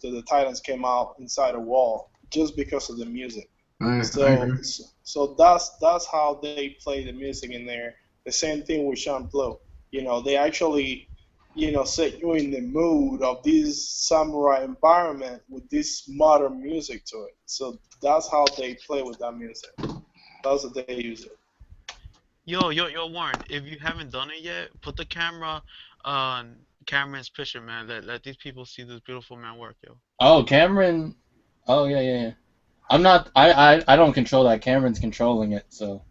the Titans came out inside a wall just because of the music. I So agree. so that's how they play the music in there. The same thing with Champloo. They actually set you in the mood of this samurai environment with this modern music to it. So that's how they play with that music. That's what they use it. Yo, Warren, if you haven't done it yet, put the camera on Cameron's picture, man. Let these people see this beautiful man work, yo. Oh, Cameron. Oh yeah. I'm not. I don't control that. Cameron's controlling it. So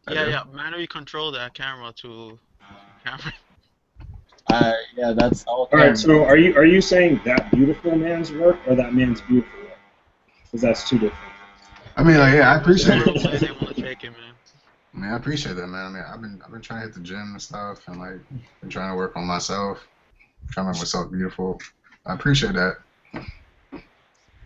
I Yeah, do. yeah. Manually control that camera to camera. Yeah, that's all All right, camera. so are you saying that beautiful man's work or that man's beautiful work? Because that's two different I mean, like, yeah, I appreciate Whichever it. way they want to take it, man. I mean, I appreciate that, man. I mean, I've been trying to hit the gym and stuff, and like, been trying to work on myself, trying to make myself beautiful. I appreciate that,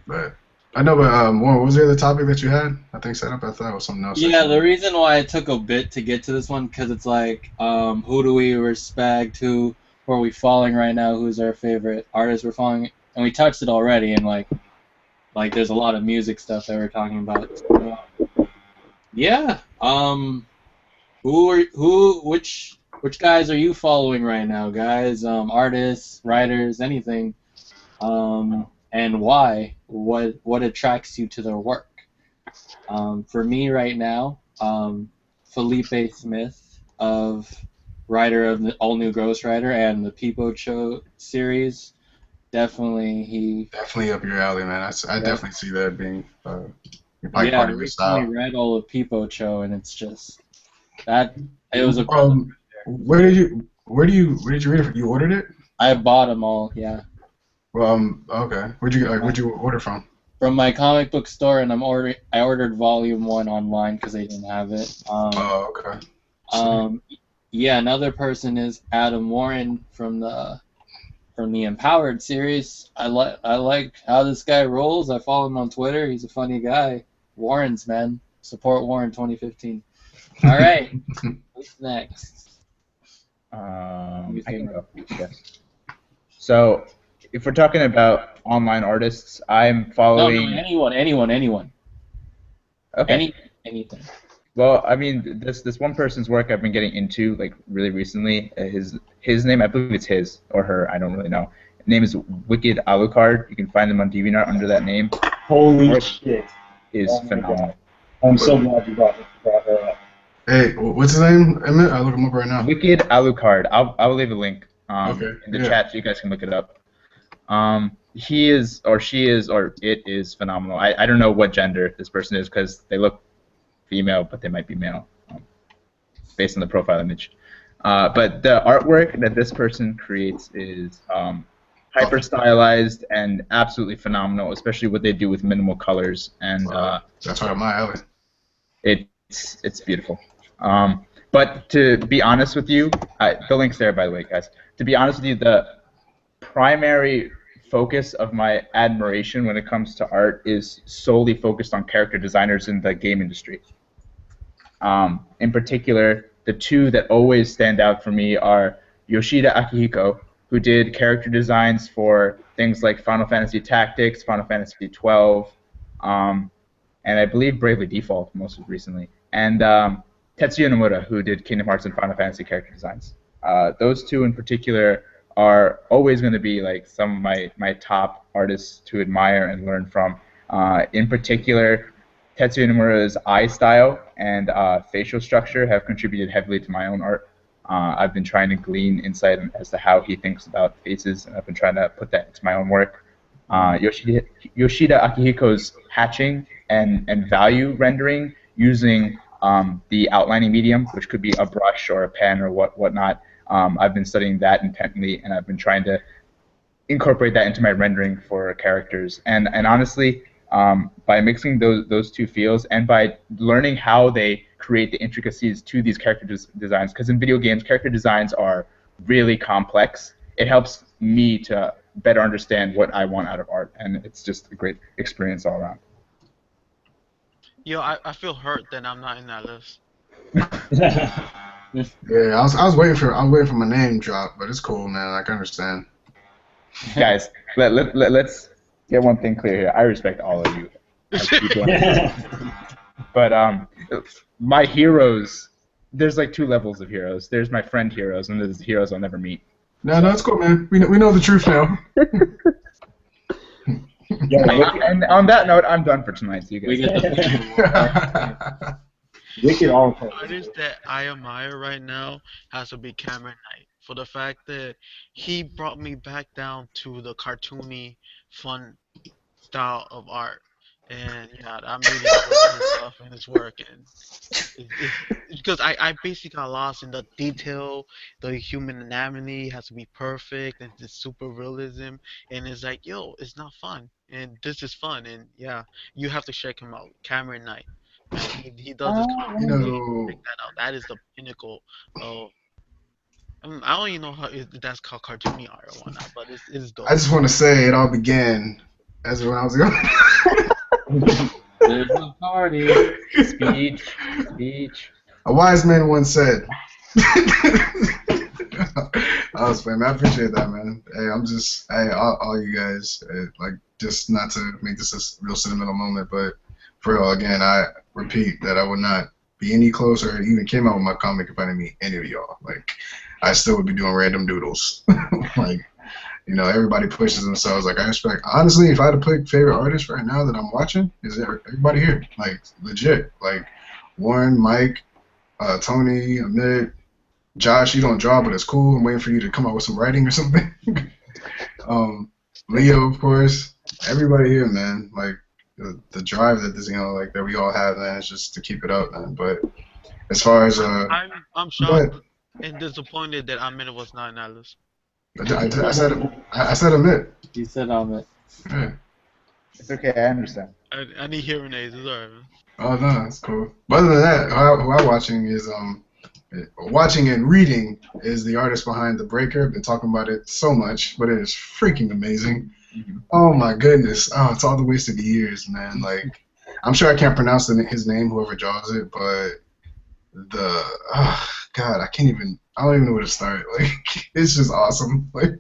but I know. But what was the other topic that you had? I think set up. I thought it was something else. That Yeah, you the reason why it took a bit to get to this one, because it's like, who do we respect? Who are we following right now? Who's our favorite artist we're following? And we touched it already, and like there's a lot of music stuff that we're talking about. So, yeah. Which guys are you following right now, guys? Artists, writers, anything. And why? What attracts you to their work? For me right now, Felipe Smith writer of the All New Ghost Rider and the Peepo Cho series. definitely up your alley, man. I Yeah. definitely see that being like Yeah, part I of your recently style. read all of Peepo Cho, and it's just that it was a. Where did you read it? You ordered it? I bought them all, yeah, Well, okay. Where'd you order from? from my comic book store, and I ordered Volume 1 online because they didn't have it. Oh, okay. Um, yeah, another person is Adam Warren from the Empowered series. I like how this guy rolls. I follow him on Twitter. He's a funny guy. Warren's, man. Support Warren 2015. All right, who's next? I can go. Yes. So, if we're talking about online artists, I'm No, following. anyone. Okay. Anything. Well, I mean, this one person's work I've been getting into like really recently. His name, I believe it's his or her. I don't really know. His name is Wicked Alucard. You can find him on DeviantArt under that name. Holy Work shit. is Oh my phenomenal. God. I'm so glad you brought her up. Hey, what's his name? Emmett? I'll look him up right now. Wicked Alucard. I'll leave a link Okay, in the yeah. chat so you guys can look it up. He is or she is or it is phenomenal. I don't know what gender this person is because they look female, but they might be male, based on the profile image. But the artwork that this person creates is hyper stylized and absolutely phenomenal, especially what they do with minimal colors, and That's right up my alley. it's beautiful. But to be honest with you, the link's there, by the way, guys. To be honest with you, the primary focus of my admiration when it comes to art is solely focused on character designers in the game industry. In particular, the two that always stand out for me are Yoshida Akihiko, who did character designs for things like Final Fantasy Tactics, Final Fantasy XII, and I believe Bravely Default most recently, and Tetsuya Nomura, who did Kingdom Hearts and Final Fantasy character designs. Those two in particular are always going to be like some of my top artists to admire and learn from. In particular, Tetsuya Nomura's eye style and facial structure have contributed heavily to my own art. I've been trying to glean insight as to how he thinks about faces, and I've been trying to put that into my own work. Yoshida Akihiko's hatching and value rendering using the outlining medium, which could be a brush or a pen or whatnot. I've been studying that intently, and I've been trying to incorporate that into my rendering for characters. And honestly, by mixing those two fields and by learning how they create the intricacies to these character designs, because in video games, character designs are really complex. It helps me to better understand what I want out of art, and it's just a great experience all around. Yo, I feel hurt that I'm not in that list. Yeah, I was waiting for my name drop, but it's cool, man. I can understand. Guys, let's get one thing clear here. I respect all of you. But my heroes, there's like two levels of heroes. There's my friend heroes, and there's heroes I'll never meet. No, it's cool, man. We know the truth now. And on that note, I'm done for tonight. See you We guys. get the Wicked Alucard. The artist that I admire right now has to be Cameron Knight for the fact that he brought me back down to the cartoony, fun style of art. And yeah, I'm really enjoying his stuff and his work, and it's because I basically got lost in the detail. The human anatomy has to be perfect, and it's super realism, and it's like, yo, it's not fun, and this is fun, and yeah, you have to check him out, Cameron Knight. Man, he does his You comics. Check know, that out. That is the pinnacle of. I don't even know how that's called cartoony art or whatnot, but it's I dope. just want to say it all began as when I was young. There's a party. Speech, speech. A wise man once said. I was playing. I appreciate that, man. Hey, I'm just, hey, all you guys, like, just not to make this a real sentimental moment, but for real, again, I repeat that I would not be any closer, or even came out with my comic if I didn't meet any of y'all. Like, I still would be doing random doodles. Like, you know, everybody pushes themselves. Like, I expect, honestly, if I had to pick favorite artists right now that I'm watching, is everybody here. Like, legit. Like, Warren, Mike, Tony, Amit, Josh, you don't draw, but it's cool. I'm waiting for you to come up with some writing or something. Leo, of course. Everybody here, man. Like, the drive that this, you know, like, that we all have, man, is just to keep it up, man. But as far as, I'm but shocked and disappointed that Ahmed was not in that list. I said Amit. He said Amit. Yeah. It's okay, I understand. I need hearing aids. It's alright, man. Oh no, that's cool. But other than that, who I'm watching is watching and reading is the artist behind The Breaker. I've been talking about it so much, but it is freaking amazing. Oh my goodness. Oh, it's all the wasted years, man. Like, I'm sure I can't pronounce his name, whoever draws it, but God, I don't even know where to start. Like, it's just awesome. Like,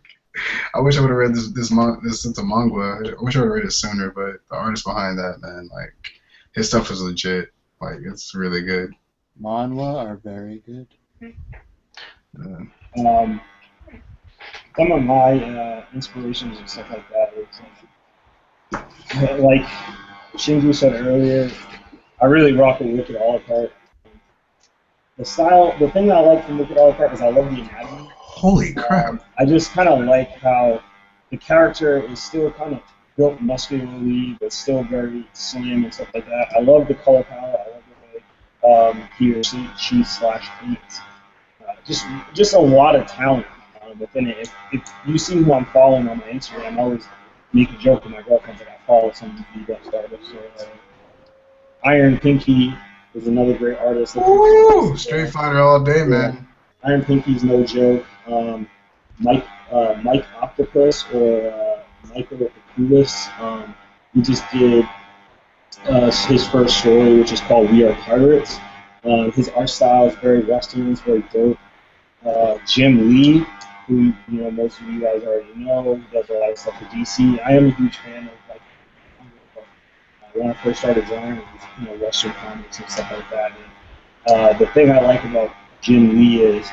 I wish I would have read this into manga. I wish I would have read it sooner, but the artist behind that, man, like, his stuff is legit. Like, it's really good. Manhwa are very good. Um, some of my inspirations and stuff like that is like Shinju said earlier. I really rock with Wicked Alucard. The style, the thing that I like from Wicked Alucard is I love the anatomy. Holy crap. I just kind of like how the character is still kind of built muscularly, but still very slim and stuff like that. I love the color palette. I love the way he or she slash paints. Just a lot of talent within it. If you see who I'm following on my Instagram, I always make a joke with my girlfriend that I follow some of the best artists. So, Iron Pinky is another great artist. Ooh, Street Fighter all day, man. Iron Pinky's no joke. Mike Octopus or Michael Okulis, he just did his first story, which is called We Are Pirates. His art style is very Western, it's very dope. Jim Lee, who most of you guys already know, does a lot of stuff for DC. I am a huge fan of when I first started drawing, it was Western comics and stuff like that. And, the thing I like about Jim Lee is,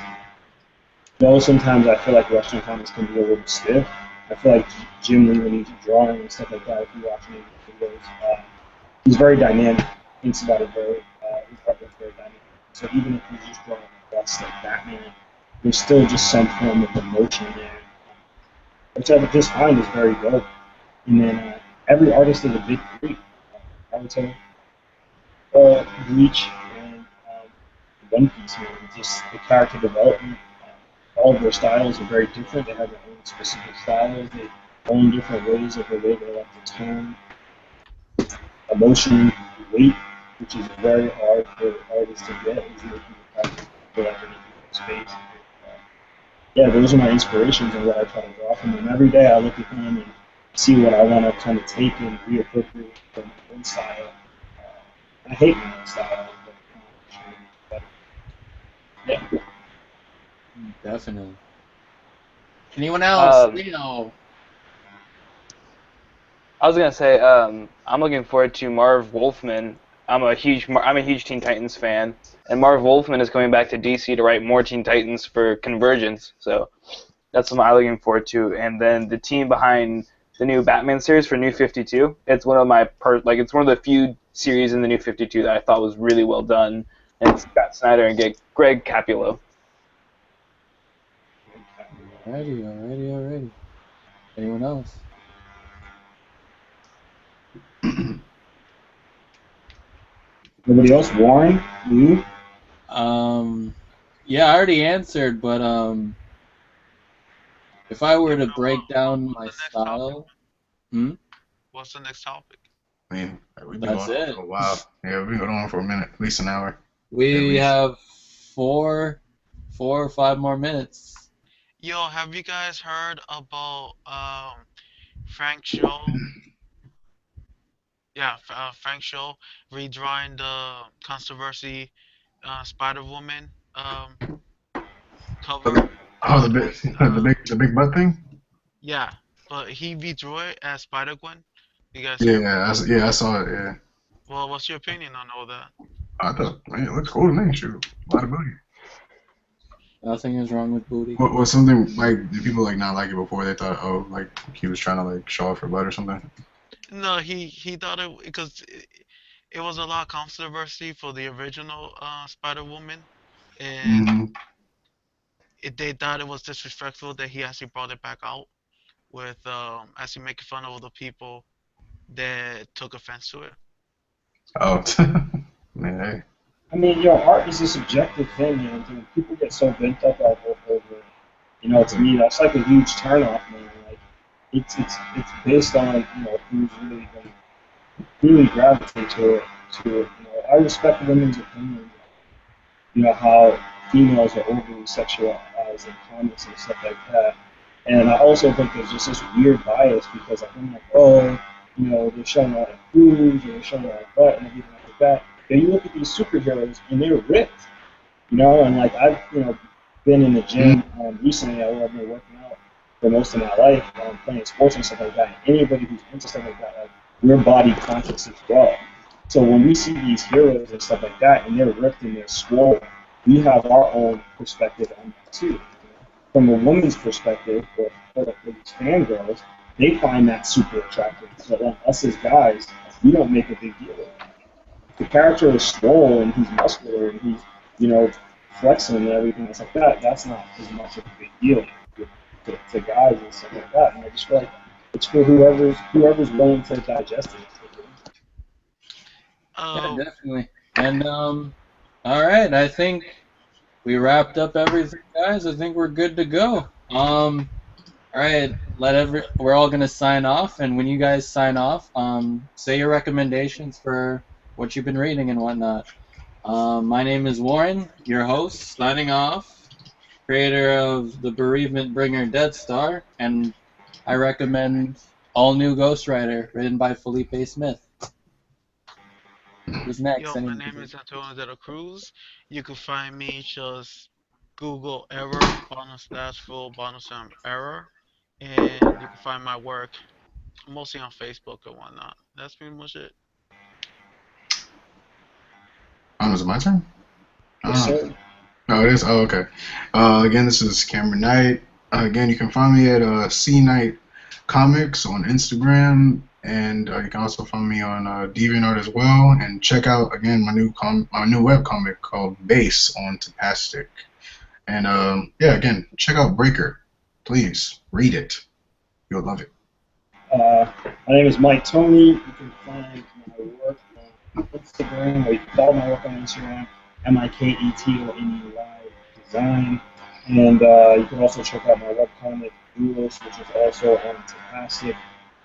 sometimes I feel like Western comics can be a little stiff. I feel like Jim Lee, when he's drawing and stuff like that, if you watch any of his videos, he's very dynamic. Thinks about it very. His artwork's very dynamic. So even if he's just drawing best like Batman, there's still just some form of emotion there, which I just find is very dope. And then every artist is a big three. I would say Bleach and One Piece, man. Just the character development. All of their styles are very different. They have their own specific styles. They own different ways of the way they like to tone, emotion, weight, which is very hard for artists to get. Is making the character feel like they're in space. Yeah, those are my inspirations and what I try to draw from them. Every day I look at them and see what I want to kind of take and reappropriate from my own style. I hate my own style, but yeah. Definitely. Anyone else? Leo. I was gonna say, I'm looking forward to Marv Wolfman. I'm a huge Teen Titans fan, and Marv Wolfman is coming back to DC to write more Teen Titans for Convergence. So that's what I'm looking forward to. And then the team behind the new Batman series for New 52. It's one of my it's one of the few series in the New 52 that I thought was really well done. And it's Scott Snyder and Greg Capullo. Alrighty. Anyone else? Nobody else? Warren? You? Yeah, I already answered, but if I Yeah, were to but break down what's my the next topic? style, hmm, What's the next topic? I mean, we've been that's going on it. for a while. Yeah, we've been going on for a minute, at least an hour, at We least. have four or five more minutes. Yo, have you guys heard about Frank Show? Yeah, Frank Show redrawing the controversy Spider Woman cover, Oh, the but big, as the big butt thing. yeah, but he redrew it as Spider Gwen. You guys see him? Yeah, I saw it. Yeah, Well, what's your opinion on all that? I thought, man, it looks cool to me. Shoot, a lot of booty. Nothing is wrong with booty. What was something like? Did people like not like it before? They thought, oh, like he was trying to like show off her butt or something. No, he thought it because it was a lot of controversy for the original Spider Woman, and Hmm. they thought it was disrespectful that he actually brought it back out with actually making fun of all the people that took offense to it. Oh, man, hey. I mean, art is a subjective thing, and people get so bent up over it. To me, that's like a huge turnoff, man. Like, it's based on who's really going to really gravitate to it. I respect women's opinion. How females are overly sexualized in comics and stuff like that. And I also think there's just this weird bias because I think like, oh, they're showing a lot of boobs or they're showing a lot of butt and everything like that. Then you look at these superheroes and they're ripped, and like I've, been in the gym recently. I've been working out for most of my life, playing sports and stuff like that. And anybody who's into stuff like that, like, we're body conscious as well. So when we see these heroes and stuff like that, and they're ripped and they're swole, we have our own perspective on that too. From a woman's perspective, for these fangirls, they find that super attractive. So then us as guys, we don't make a big deal of it. If the character is swole and he's muscular and he's, you know, flexing and everything else like that, that's not as much of a big deal to guys and stuff like that. And I just feel like it's for whoever's willing to digest it. Yeah, Uh, definitely. And all right, I think we wrapped up everything, guys. I think we're good to go. All right, we're all gonna sign off, and when you guys sign off, say your recommendations for what you've been reading and whatnot. My name is Warren, your host, signing off, creator of the Bereavement Bringer Dead Star, and I recommend All New Ghost Rider, written by Felipe Smith. Who's next? yo, my Anyone? name is Antonio de la Cruz. You can find me just Google error, bonus dash full bonus error, and you can find my work mostly on Facebook and whatnot. That's pretty much it. Oh, is it my turn? Yes, Oh, sir. no, it is. Oh, okay. Again, this is Cameron Knight. Again, you can find me at C Knight Comics on Instagram, and you can also find me on DeviantArt as well. And check out again my new web comic called Base on Tapastic. And yeah, again, check out Breaker. Please read it. You'll love it. My name is Mike Tony. You can find my work on Instagram, or you can follow my work on Instagram, MikeToney Design. And you can also check out my webcomic, Doulos, which is also on Tapastic.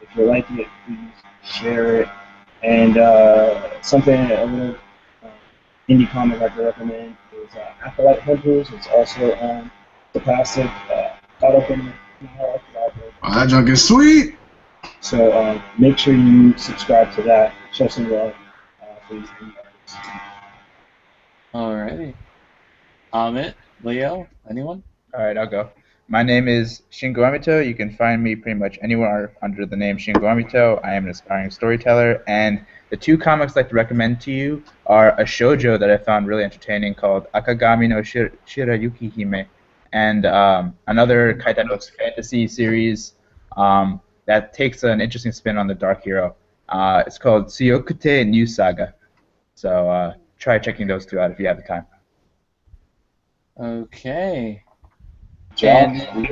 If you like it, please share it. And something, a little uh, indie comic I can recommend is Acolyte Hunters. It's also on Tapastic. Caught up in the Oh, that junk is sweet. so make sure you subscribe to that. Show some love for these indie artists. Alrighty. Amit, Leo, anyone? All right, I'll go. My name is Shingo Amito. You can find me pretty much anywhere under the name Shingo Amito. I am an aspiring storyteller, and the two comics I'd like to recommend to you are a shoujo that I found really entertaining called Akagami no Shirayuki Hime, and another Kaitano fantasy series that takes an interesting spin on the dark hero. It's called Tsuyokute New Saga. So try checking those two out if you have the time. Okay. Josh, And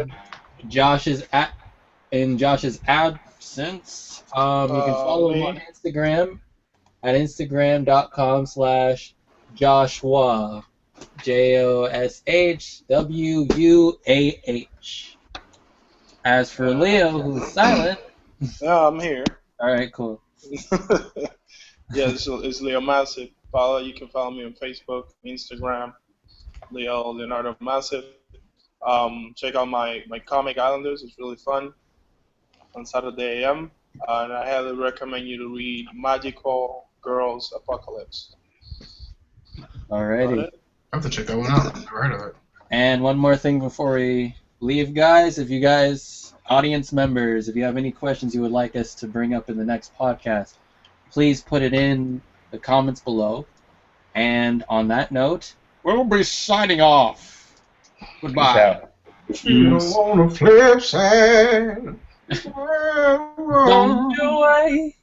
in Josh's absence, you can follow him on Lee. Instagram at Instagram.com/Joshua. JOSHWUAH. As for Leo, who's silent. Yeah, I'm here. All right, cool. Yeah, it's Leo Massive. You can follow me on Facebook, Instagram, Leonardo Massive. Check out my comic Islanders. It's really fun on Saturday AM. And I highly recommend you to read Magical Girls Apocalypse. Alrighty. I have to check that one out. Never heard of it. And one more thing before we leave, guys. If you guys, audience members, if you have any questions you would like us to bring up in the next podcast, please put it in the comments below. And on that note, we'll be signing off. Goodbye. On the flip side. Don't you away.